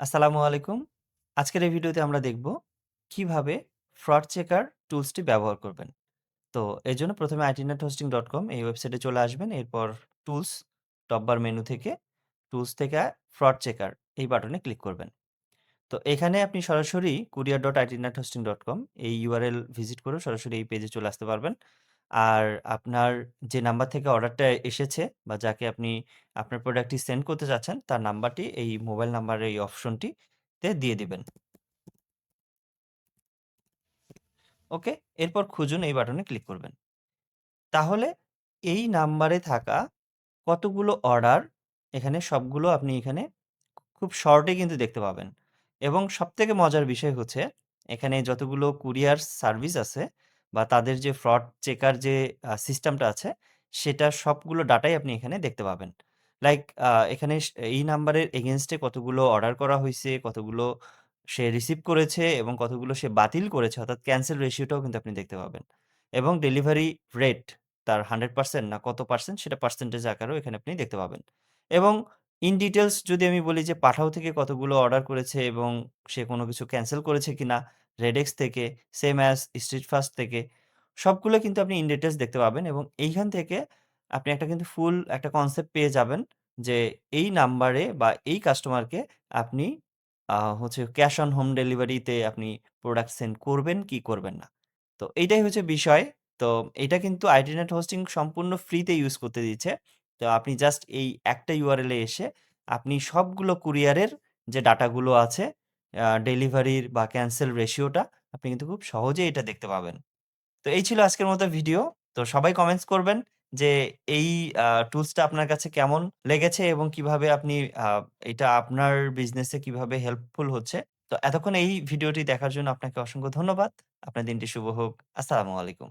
আসসালামু আলাইকুম। আজকের এই ভিডিওতে আমরা দেখব কিভাবে ফ্রড চেকার টুলসটি ব্যবহার করবেন। তো এজন্য ১ম এ itnethosting.com এই ওয়েবসাইটে চলে আসবেন। এরপর টুলস টপ বার মেনু থেকে টুলস থেকে ফ্রড চেকার এই বাটনে ক্লিক করবেন। তো এখানে আপনি সরাসরি courier.itnethosting.com এই ইউআরএল ভিজিট করেও সরাসরি এই পেজে চলে আসতে পারবেন। আর আপনার যে নাম্বার থেকে অর্ডারটা এসেছে বা যাকে আপনি আপনার প্রোডাক্টটি সেন্ড করতে চাচ্ছেন, তার নাম্বারটি এই মোবাইল নাম্বারের এই অপশনটিতে দিয়ে দিবেন। ওকে? এরপর খুঁজুন এই বাটনে ক্লিক করবেন। তাহলে এই নাম্বারে থাকা কতগুলো অর্ডার এখানে সবগুলো আপনি এখানে খুব শর্টে কিন্তু দেখতে পাবেন। এবং সবথেকে মজার বিষয় হচ্ছে এখানে যতগুলো কুরিয়ার সার্ভিস আছে বা তাদের যে ফ্রড চেকার যে সিস্টেমটা আছে সেটার সবগুলো ডাটাই আপনি এখানে দেখতে পাবেন। লাইক এখানে এই নাম্বারের এগেইনস্ট এ কতগুলো অর্ডার করা হইছে, কতগুলো সে রিসিভ করেছে এবং কতগুলো সে বাতিল করেছে অর্থাৎ ক্যানসেল রেশিওটাও কিন্তু আপনি দেখতে পাবেন। এবং ডেলিভারি রেট তার 100% না কত পার্সেন্ট সেটা পার্সেন্টেজ আকারেও এখানে আপনি দেখতে পাবেন। এবং ইন ডিটেইলস যদি আমি বলি যে পাঠাও থেকে কতগুলো অর্ডার করেছে এবং সে কোনো কিছু ক্যানসেল করেছে কিনা, রেডেক্স থেকে, সেম অ্যাজ স্ট্রিট ফাস্ট থেকে সবগুলো কিন্তু আপনি ইন ডিটেইলস দেখতে পাবেন এবং এইখান থেকে আপনি একটা কিন্তু ফুল একটা কনসেপ্ট পেয়ে যাবেন যে এই নাম্বারে বা এই কাস্টমারকে আপনি হচ্ছে ক্যাশ অন হোম ডেলিভারিতে আপনি প্রোডাক্ট সেন্ড করবেন কি করবেন না। তো এইটাই হচ্ছে বিষয়। তো এইটা কিন্তু আইডিনেট হোস্টিং সম্পূর্ণ ফ্রিতে ইউজ করতে দিচ্ছে। তো আপনি জাস্ট এই একটা ইউআরএল এ এসে আপনি সবগুলো কুরিয়ারের যে ডাটাগুলো আছে, ডেলিভারির বা ক্যানসেল রেশিওটা আপনি কিন্তু খুব সহজেই এটা দেখতে পাবেন। তো এই ছিল আজকের মতো ভিডিও। তো সবাই কমেন্টস করবেন যে এই টুলসটা আপনার কাছে কেমন লেগেছে এবং কিভাবে আপনি আ এটা আপনার বিজনেসে কিভাবে হেল্পফুল হচ্ছে। তো এতক্ষণ এই ভিডিওটি দেখার জন্য আপনাকে অসংখ্য ধন্যবাদ। আপনার দিনটি শুভ হোক। আসসালামু আলাইকুম।